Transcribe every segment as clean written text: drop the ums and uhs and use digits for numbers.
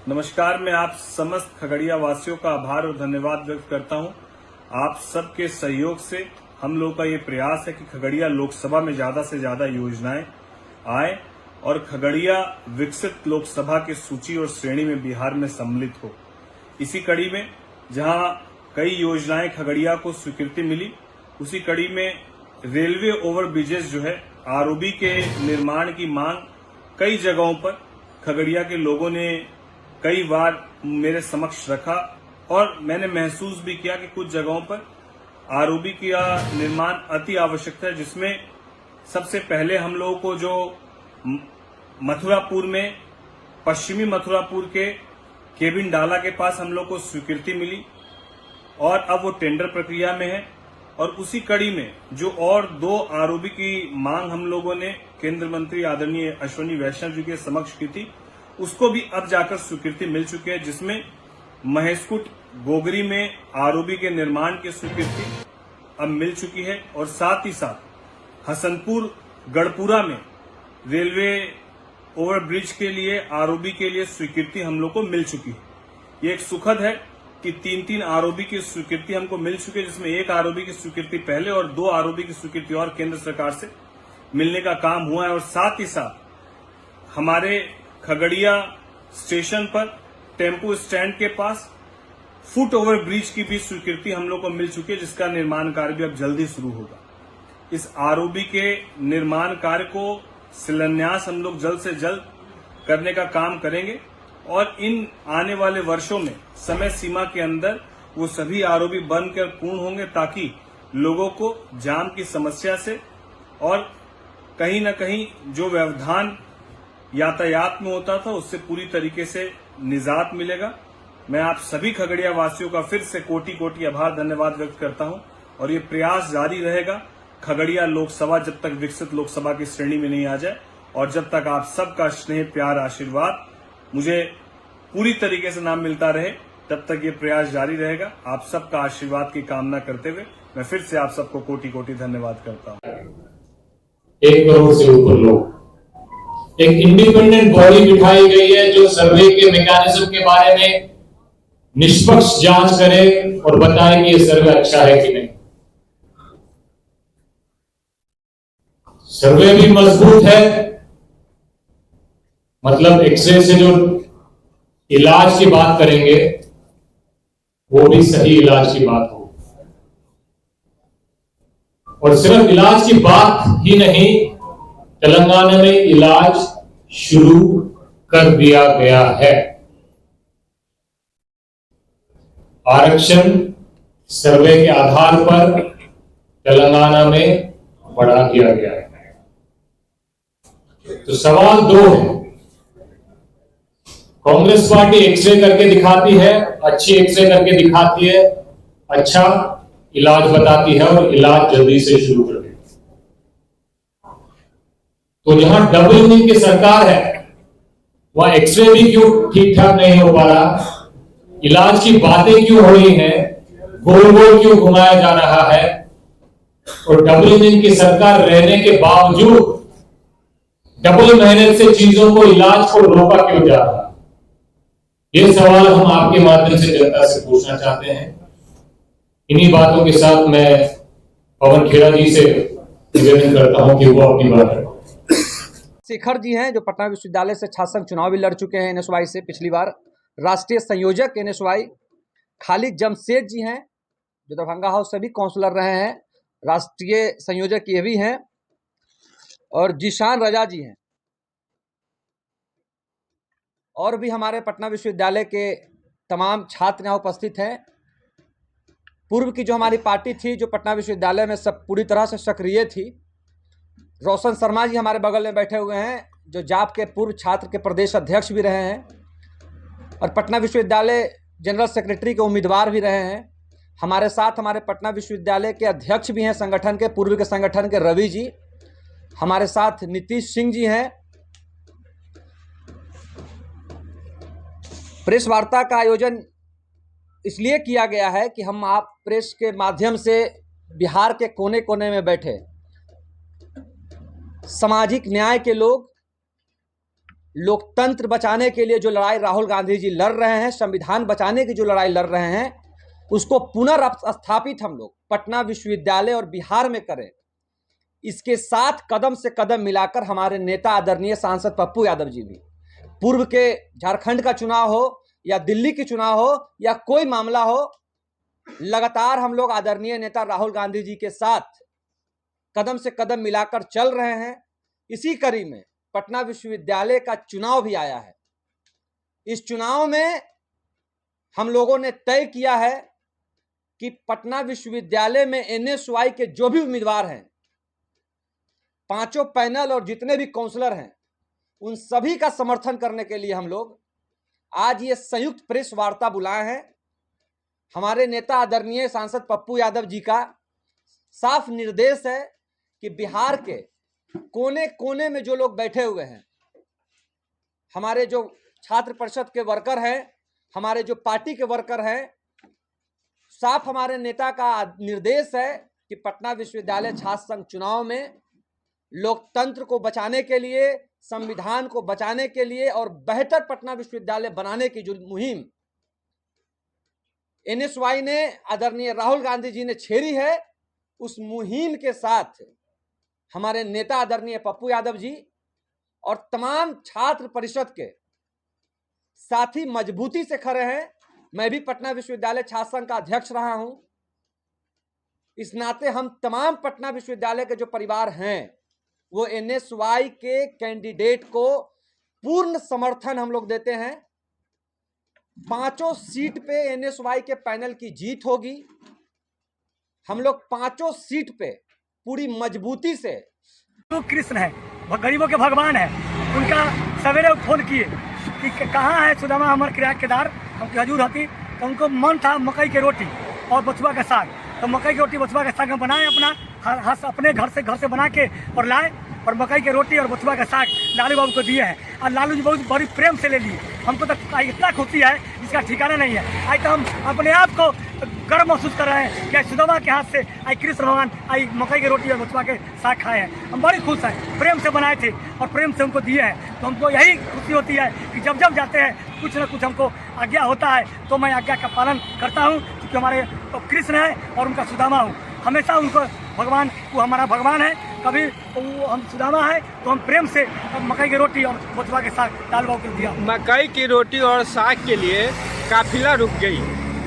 नमस्कार। मैं आप समस्त खगड़िया वासियों का आभार और धन्यवाद व्यक्त करता हूं। आप सबके सहयोग से हम लोग का ये प्रयास है कि खगड़िया लोकसभा में ज्यादा से ज्यादा योजनाएं आए और खगड़िया विकसित लोकसभा की सूची और श्रेणी में बिहार में सम्मिलित हो। इसी कड़ी में जहां कई योजनाएं खगड़िया को स्वीकृति मिली, उसी कड़ी में रेलवे ओवर ब्रिजेस जो है आरओबी के निर्माण की मांग कई जगहों पर खगड़िया के लोगों ने कई बार मेरे समक्ष रखा और मैंने महसूस भी किया कि कुछ जगहों पर आरओबी का निर्माण अति आवश्यक है, जिसमें सबसे पहले हम लोगों को जो मथुरापुर में पश्चिमी मथुरापुर के केबिन डाला के पास हम लोग को स्वीकृति मिली और अब वो टेंडर प्रक्रिया में है। और उसी कड़ी में जो और 2 आरओबी की मांग हम लोगों ने केंद्र मंत्री आदरणीय अश्विनी वैष्णव जी के समक्ष की थी, उसको भी अब जाकर स्वीकृति मिल चुकी है, जिसमें महेशकुट गोगरी में आरओबी के निर्माण की स्वीकृति अब मिल चुकी है और साथ ही साथ हसनपुर गढ़पुरा में रेलवे ओवरब्रिज के लिए आरओबी के लिए स्वीकृति हम लोग को मिल चुकी है। ये एक सुखद है कि 3 आरओबी की स्वीकृति हमको मिल चुकी है, जिसमें 1 आरओबी की स्वीकृति पहले और 2 आरओबी की स्वीकृति और केंद्र सरकार से मिलने का काम हुआ है। और साथ ही साथ हमारे खगड़िया स्टेशन पर टेम्पो स्टैंड के पास फुट ओवर ब्रिज की भी स्वीकृति हम लोग को मिल चुकी है, जिसका निर्माण कार्य भी अब जल्दी शुरू होगा। इस आरओबी के निर्माण कार्य को शिलान्यास हम लोग जल्द से जल्द करने का काम करेंगे और इन आने वाले वर्षों में समय सीमा के अंदर वो सभी आरओबी बनकर पूर्ण होंगे, ताकि लोगों को जाम की समस्या से और कहीं न कहीं जो व्यवधान यातायात में होता था उससे पूरी तरीके से निजात मिलेगा। मैं आप सभी खगड़िया वासियों का फिर से कोटि कोटि आभार धन्यवाद व्यक्त करता हूं और ये प्रयास जारी रहेगा। खगड़िया लोकसभा जब तक विकसित लोकसभा की श्रेणी में नहीं आ जाए और जब तक आप सबका स्नेह प्यार आशीर्वाद मुझे पूरी तरीके से ना मिलता रहे, तब तक ये प्रयास जारी रहेगा। आप सबका आशीर्वाद की कामना करते हुए मैं फिर से आप सबको कोटि कोटि धन्यवाद करता हूं। 1 करोड़ से ऊपर लोग, एक इंडिपेंडेंट बॉडी बिठाई गई है जो सर्वे के मैकेनिज्म के बारे में निष्पक्ष जांच करे और बताए कि ये सर्वे अच्छा है कि नहीं। सर्वे भी मजबूत है, मतलब एक्सरे से जो इलाज की बात करेंगे वो भी सही इलाज की बात हो। और सिर्फ इलाज की बात ही नहीं, तेलंगाना में इलाज शुरू कर दिया गया है। आरक्षण सर्वे के आधार पर तेलंगाना में बढ़ा दिया गया है। तो सवाल 2 है, कांग्रेस पार्टी एक्सरे करके दिखाती है, अच्छी एक्सरे करके दिखाती है, अच्छा इलाज बताती है और इलाज जल्दी से शुरू कर देती है। तो जहां डबल इंजन की सरकार है वहां एक्सरे भी क्यों ठीक ठाक नहीं हो पा रहा, इलाज की बातें क्यों हो रही हैं, गोल गोल क्यों घुमाया जा रहा है, और डबल इंजन की सरकार रहने के बावजूद डबल मेहनत से चीजों को, इलाज को रोका क्यों जा रहा है। ये सवाल हम आपके माध्यम से जनता से पूछना चाहते हैं। इन्हीं बातों के साथ मैं पवन खेड़ा जी से निवेदन करता हूं कि वो अपनी बात रखें। शेखर जी हैं जो पटना विश्वविद्यालय से छात्र संघ चुनाव भी लड़ चुके हैं एनएसवाई से पिछली बार, राष्ट्रीय संयोजक एनएसवाई। खालिद जमशेद जी हैं जो दरभंगा हाउस से भी काउंसलर रहे हैं, राष्ट्रीय संयोजक ये भी हैं। और जीशान रजा जी हैं। और भी हमारे पटना विश्वविद्यालय के तमाम छात्र यहाँ उपस्थित हैं। पूर्व की जो हमारी पार्टी थी जो पटना विश्वविद्यालय में सब पूरी तरह से सक्रिय थी, रोशन शर्मा जी हमारे बगल में बैठे हुए हैं जो जाप के पूर्व छात्र के प्रदेश अध्यक्ष भी रहे हैं और पटना विश्वविद्यालय जनरल सेक्रेटरी के उम्मीदवार भी रहे हैं। हमारे साथ हमारे पटना विश्वविद्यालय के अध्यक्ष भी हैं संगठन के, पूर्व के संगठन के रवि जी। हमारे साथ नीतीश सिंह जी हैं। प्रेस वार्ता का आयोजन इसलिए किया गया है कि हम आप प्रेस के माध्यम से बिहार के कोने कोने में बैठे सामाजिक न्याय के लोग, लोकतंत्र बचाने के लिए जो लड़ाई राहुल गांधी जी लड़ रहे हैं, संविधान बचाने की जो लड़ाई लड़ रहे हैं, उसको पुनर्स्थापित हम लोग पटना विश्वविद्यालय और बिहार में करें। इसके साथ कदम से कदम मिलाकर हमारे नेता आदरणीय सांसद पप्पू यादव जी भी, पूर्व के झारखंड का चुनाव हो या दिल्ली की चुनाव हो या कोई मामला हो, लगातार हम लोग आदरणीय नेता राहुल गांधी जी के साथ कदम से कदम मिलाकर चल रहे हैं। इसी कड़ी में पटना विश्वविद्यालय का चुनाव भी आया है। इस चुनाव में हम लोगों ने तय किया है कि पटना विश्वविद्यालय में एनएसवाई के जो भी उम्मीदवार हैं, पांचों पैनल और जितने भी काउंसलर हैं, उन सभी का समर्थन करने के लिए हम लोग आज ये संयुक्त प्रेस वार्ता बुलाए हैं। हमारे नेता आदरणीय सांसद पप्पू यादव जी का साफ निर्देश है कि बिहार के कोने कोने में जो लोग बैठे हुए हैं, हमारे जो छात्र परिषद के वर्कर हैं, हमारे जो पार्टी के वर्कर हैं, साफ हमारे नेता का निर्देश है कि पटना विश्वविद्यालय छात्र संघ चुनाव में लोकतंत्र को बचाने के लिए, संविधान को बचाने के लिए और बेहतर पटना विश्वविद्यालय बनाने की जो मुहिम एनएसवाई ने, आदरणीय राहुल गांधी जी ने छेड़ी है, उस मुहिम के साथ हमारे नेता आदरणीय पप्पू यादव जी और तमाम छात्र परिषद के साथी मजबूती से खड़े हैं। मैं भी पटना विश्वविद्यालय छात्र संघ का अध्यक्ष रहा हूं। इस नाते हम तमाम पटना विश्वविद्यालय के जो परिवार हैं, वो एनएसवाई के कैंडिडेट को पूर्ण समर्थन हम लोग देते हैं। पांचों सीट पे एनएसवाई के पैनल की जीत होगी। हम लोग पांचों सीट पे पूरी मजबूती से। तो कृष्ण है, गरीबों के भगवान है। उनका सवेरे फोन किए कि कहाँ है सुदामा हमारे किराया केदार, हमकी हजूर होती। तो उनको मन था मकई की रोटी और बथुआ का साग, तो मकई की रोटी बथुआ का साग बनाए, अपने घर से बना के और लाए, और मकई की रोटी और बथुआ का साग लालू बाबू को दिए हैं। और लालू जी बहुत बड़ी प्रेम से ले लिए। हमको तो इतना खुशी है जिसका ठिकाना नहीं है। आज तो हम अपने आप को गर्व महसूस कर रहे हैं कि सुदामा के हाथ से आई कृष्ण भगवान आई मकई की रोटी और बथुआ के साग खाए हैं। हम बड़ी खुश हैं, प्रेम से बनाए थे और प्रेम से उनको दिए हैं। तो हमको यही खुशी होती है कि जब जब जाते हैं कुछ न कुछ हमको आज्ञा होता है, तो मैं आज्ञा का पालन करता हूँ, क्योंकि हमारे तो कृष्ण है और उनका सुदामा हूँ। हमेशा उनको भगवान, वो हमारा भगवान है। कभी वो हम सुदामा है तो हम प्रेम से मकई की रोटी और बथुआ के साग लालू बाबू को दिया। मकई की रोटी और साग के लिए काफिला रुक गई।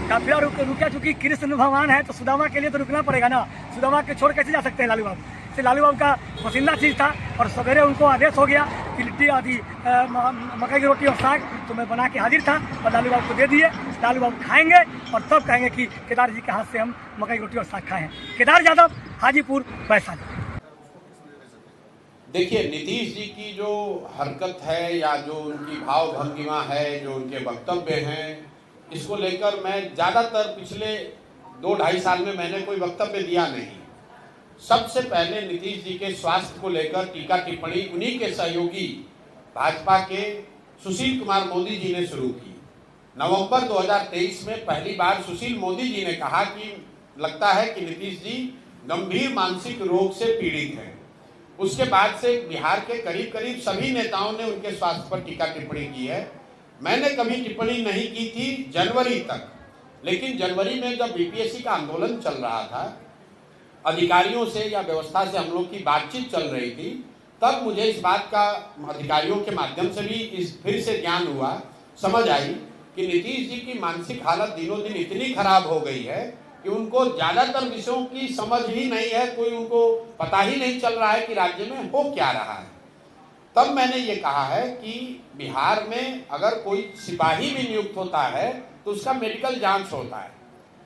काफिला रुका, चूंकि कृष्ण भगवान है तो सुदामा के लिए तो रुकना पड़ेगा ना। सुदामा के छोड़ कैसे जा सकते हैं लालू बाबू? इससे लालू बाबू का पसंदीदा चीज़ था, और सवेरे उनको आदेश हो गया कि लिट्टी आदि मकई की रोटी और साग तो मैं बना के हाजिर था और लालू बाबू को दे दिए। लालू बाबू खाएंगे और तब कहेंगे कि केदार जी के हाथ से हम मकई की रोटी और साग खाए हैं। केदार यादव, हाजीपुर, वैशाली। देखिए, नीतीश जी की जो हरकत है या जो उनकी भाव भंगिमा है, जो उनके वक्तव्य हैं, इसको लेकर मैं ज़्यादातर पिछले 2-2.5 साल में मैंने कोई वक्तव्य दिया नहीं। सबसे पहले नीतीश जी के स्वास्थ्य को लेकर टीका टिप्पणी उन्हीं के सहयोगी भाजपा के सुशील कुमार मोदी जी ने शुरू की। नवंबर 2023 में पहली बार सुशील मोदी जी ने कहा कि लगता है कि नीतीश जी गंभीर मानसिक रोग से पीड़ित हैं। उसके बाद से बिहार के करीब सभी नेताओं ने उनके स्वास्थ्य पर टीका टिप्पणी की है। मैंने कभी टिप्पणी नहीं की थी जनवरी तक, लेकिन जनवरी में जब बीपीएससी का आंदोलन चल रहा था, अधिकारियों से या व्यवस्था से हम लोग की बातचीत चल रही थी, तब मुझे इस बात का अधिकारियों के माध्यम से भी फिर से ज्ञान हुआ, समझ आई कि नीतीश जी की मानसिक हालत दिनों दिन इतनी खराब हो गई है कि उनको ज्यादातर विषयों की समझ ही नहीं है, कोई उनको पता ही नहीं चल रहा है कि राज्य में हो क्या रहा है। तब मैंने ये कहा है कि बिहार में अगर कोई सिपाही भी नियुक्त होता है तो उसका मेडिकल जांच होता है।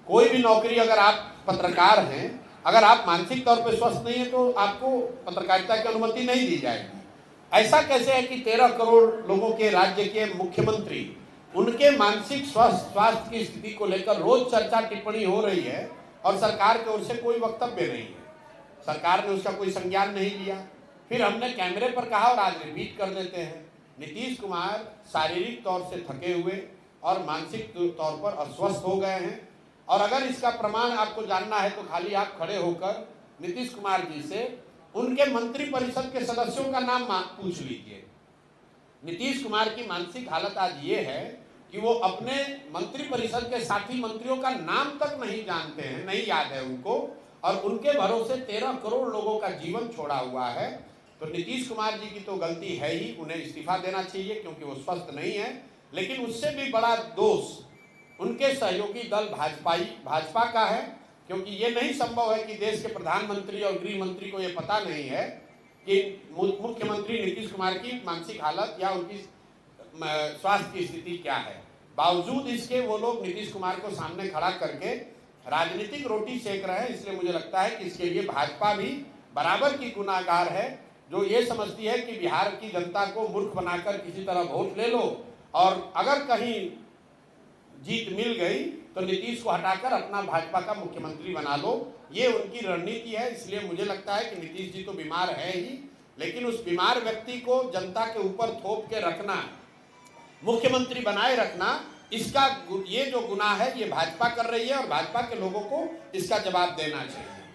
कोई भी नौकरी, अगर आप पत्रकार हैं, अगर आप मानसिक तौर पर स्वस्थ नहीं है तो आपको पत्रकारिता की अनुमति नहीं दी जाएगी। ऐसा कैसे है कि 13 करोड़ लोगों के राज्य के मुख्यमंत्री, उनके मानसिक स्वास्थ्य की स्थिति को लेकर रोज चर्चा टिप्पणी हो रही है और सरकार की ओर से कोई वक्तव्य नहीं है। सरकार ने उसका कोई संज्ञान नहीं लिया। फिर हमने कैमरे पर कहा और आज रिपीट कर देते हैं, नीतीश कुमार शारीरिक तौर से थके हुए और मानसिक तौर पर अस्वस्थ हो गए हैं। और अगर इसका प्रमाण आपको जानना है तो खाली आप खड़े होकर नीतीश कुमार जी से उनके मंत्रिपरिषद के सदस्यों का नाम पूछ लीजिए। नीतीश कुमार की मानसिक हालत आज ये है कि वो अपने मंत्रिपरिषद के साथी मंत्रियों का नाम तक नहीं जानते हैं, नहीं याद है उनको, और उनके भरोसे 13 करोड़ लोगों का जीवन छोड़ा हुआ है। तो नीतीश कुमार जी की तो गलती है ही, उन्हें इस्तीफा देना चाहिए क्योंकि वो स्वस्थ नहीं है। लेकिन उससे भी बड़ा दोष उनके सहयोगी दल भाजपा का है, क्योंकि ये नहीं संभव है कि देश के प्रधानमंत्री और गृह मंत्री को ये पता नहीं है कि मुख्यमंत्री नीतीश कुमार की मानसिक हालत या उनकी स्वास्थ्य की स्थिति क्या है। बावजूद इसके वो लोग नीतीश कुमार को सामने खड़ा करके राजनीतिक रोटी सेक रहे हैं। इसलिए मुझे लगता है कि इसके लिए भाजपा भी बराबर की गुनाहगार है, जो ये समझती है कि बिहार की जनता को मूर्ख बनाकर किसी तरह वोट ले लो और अगर कहीं जीत मिल गई तो नीतीश को हटाकर अपना भाजपा का मुख्यमंत्री बना लो। ये उनकी रणनीति है। इसलिए मुझे लगता है कि नीतीश जी तो बीमार है ही, लेकिन उस बीमार व्यक्ति को जनता के ऊपर थोप के रखना, मुख्यमंत्री बनाए रखना, इसका ये जो गुनाह है ये भाजपा कर रही है और भाजपा के लोगों को इसका जवाब देना चाहिए।